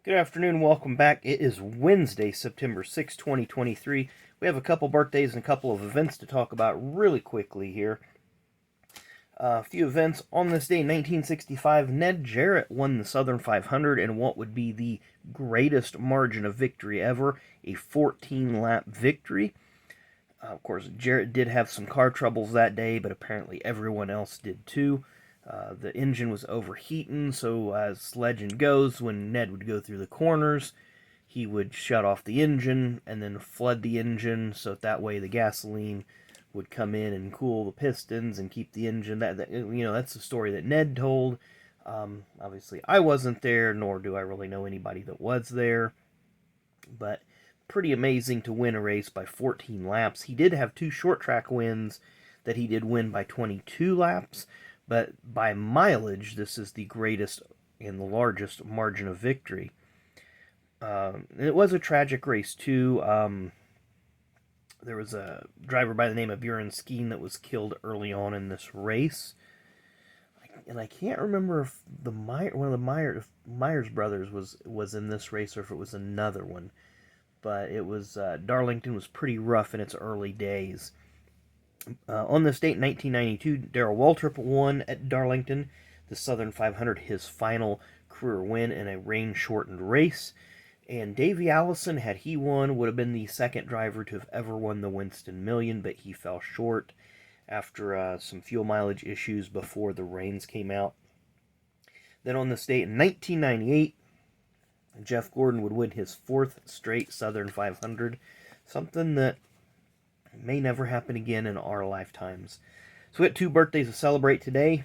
Good afternoon, welcome back. It is Wednesday, September 6, 2023. We have a couple birthdays and a couple of events to talk about really quickly here. A few events. On this day, 1965, Ned Jarrett won the Southern 500 in what would be the greatest margin of victory ever, a 14-lap victory. Of course, Jarrett did have some car troubles that day, but apparently everyone else did too. The engine was overheating, so as legend goes, when Ned would go through the corners, he would shut off the engine and then flood the engine, so that way the gasoline would come in and cool the pistons and keep the engine. That's the story that Ned told. Obviously, I wasn't there, nor do I really know anybody that was there, but pretty amazing to win a race by 14 laps. He did have two short track wins that he did win by 22 laps, but by mileage, this is the greatest and the largest margin of victory. It was a tragic race, too. There was a driver by the name of Bernstein that was killed early on in this race. And I can't remember if one of the Myers brothers was in this race or if it was another one. But it was Darlington was pretty rough in its early days. On this date in 1992, Darrell Waltrip won at Darlington, the Southern 500, his final career win in a rain-shortened race. And Davey Allison, had he won, would have been the second driver to have ever won the Winston Million, but he fell short after some fuel mileage issues before the rains came out. Then on this date in 1998, Jeff Gordon would win his fourth straight Southern 500, something that may never happen again in our lifetimes. So we got two birthdays to celebrate today.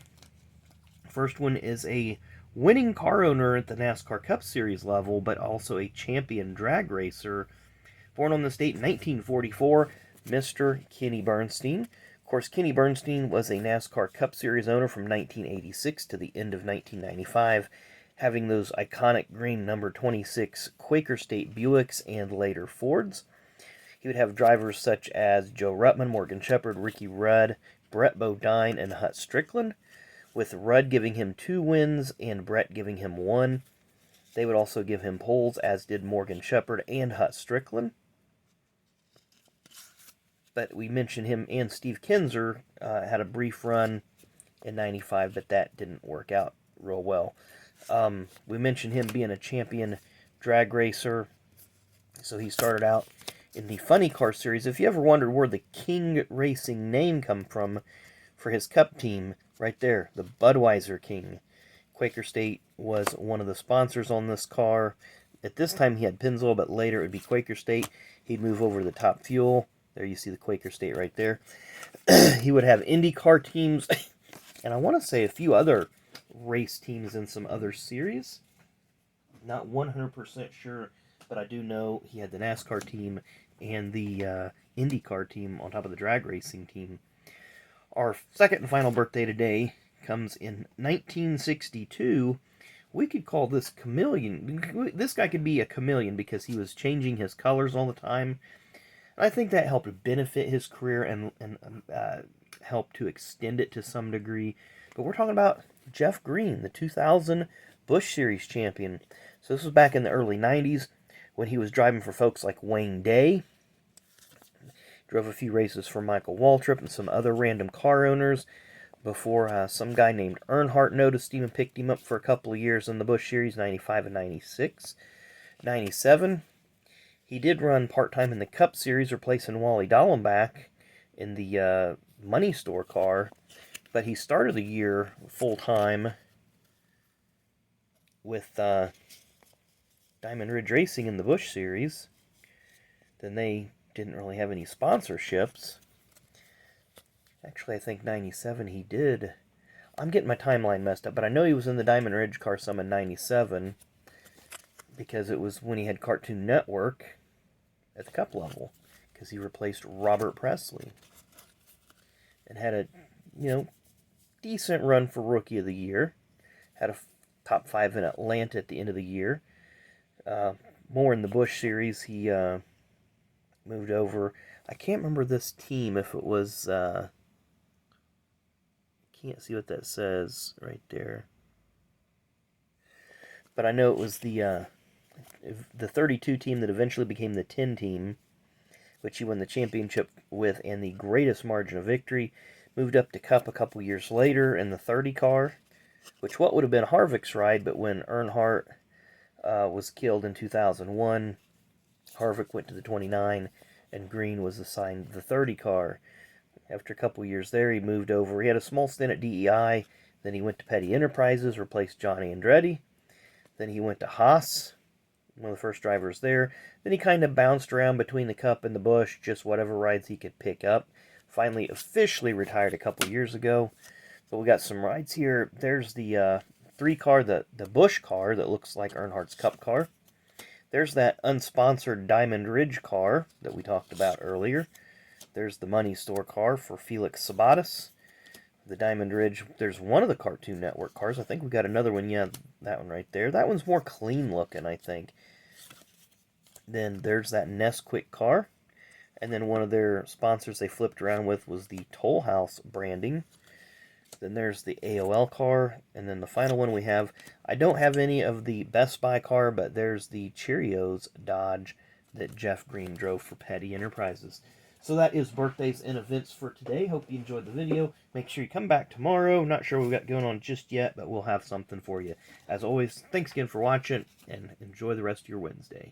First one is a winning car owner at the NASCAR Cup Series level, but also a champion drag racer. Born on this date in 1944, Mr. Kenny Bernstein. Of course, Kenny Bernstein was a NASCAR Cup Series owner from 1986 to the end of 1995, having those iconic green number 26 Quaker State Buicks and later Fords. He would have drivers such as Joe Ruttman, Morgan Shepherd, Ricky Rudd, Brett Bodine, and Hut Strickland, with Rudd giving him 2 wins and Brett giving him 1. They would also give him poles, as did Morgan Shepherd and Hut Strickland. But we mentioned him and Steve Kinzer had a brief run in 95, but that didn't work out real well. We mentioned him being a champion drag racer, so he started out in the Funny Car Series. If you ever wondered where the King Racing name come from for his Cup team, right there, the Budweiser King. Quaker State was one of the sponsors on this car. At this time he had Pennzoil, but later it would be Quaker State. He'd move over to the Top Fuel. There you see the Quaker State right there. He would have IndyCar teams, and I want to say a few other race teams in some other series. Not 100% sure, but I do know he had the NASCAR team and the IndyCar team on top of the drag racing team. Our second and final birthday today comes in 1962. We could call this chameleon. This guy could be a chameleon because he was changing his colors all the time. I think that helped benefit his career and helped to extend it to some degree. But we're talking about Jeff Green, the 2000 Busch Series champion. So this was back in the early 90s when he was driving for folks like Wayne Day. Drove a few races for Michael Waltrip and some other random car owners before some guy named Earnhardt noticed him and picked him up for a couple of years in the Busch Series, 95 and 96. 97, he did run part-time in the Cup Series, replacing Wally Dallenbach in the Money Store car, but he started the year full-time with Diamond Ridge Racing in the Busch Series. Then they didn't really have any sponsorships. Actually, I think 97 he did. I'm getting my timeline messed up, but I know he was in the Diamond Ridge car some in 97 because it was when he had Cartoon Network at the Cup level, because he replaced Robert Presley and had a, decent run for Rookie of the Year. Had a top 5 in Atlanta at the end of the year. More in the Busch Series, he moved over. I can't remember this team, if it was, can't see what that says right there. But I know it was the the 32 team that eventually became the 10 team, which he won the championship with and the greatest margin of victory. Moved up to Cup a couple years later in the 30 car, which what would have been Harvick's ride, but when Earnhardt was killed in 2001, Harvick went to the 29, and Green was assigned the 30 car. After a couple years there, he moved over. He had a small stint at DEI. Then he went to Petty Enterprises, replaced Johnny Andretti. Then he went to Haas, one of the first drivers there. Then he kind of bounced around between the Cup and the Busch, just whatever rides he could pick up. Finally, officially retired a couple years ago. But we got some rides here. There's the 3 car, the Busch car that looks like Earnhardt's Cup car. There's that unsponsored Diamond Ridge car that we talked about earlier. There's the Money Store car for Felix Sabates. The Diamond Ridge, there's one of the Cartoon Network cars. I think we got another one. Yeah, that one right there. That one's more clean looking, I think. Then there's that Nesquik car. And then one of their sponsors they flipped around with was the Toll House branding. Then there's the AOL car. And then the final one we have, I don't have any of the Best Buy car, but there's the Cheerios Dodge that Jeff Green drove for Petty Enterprises. So that is birthdays and events for today. Hope you enjoyed the video. Make sure you come back tomorrow. Not sure what we've got going on just yet, but we'll have something for you. As always, thanks again for watching, and enjoy the rest of your Wednesday.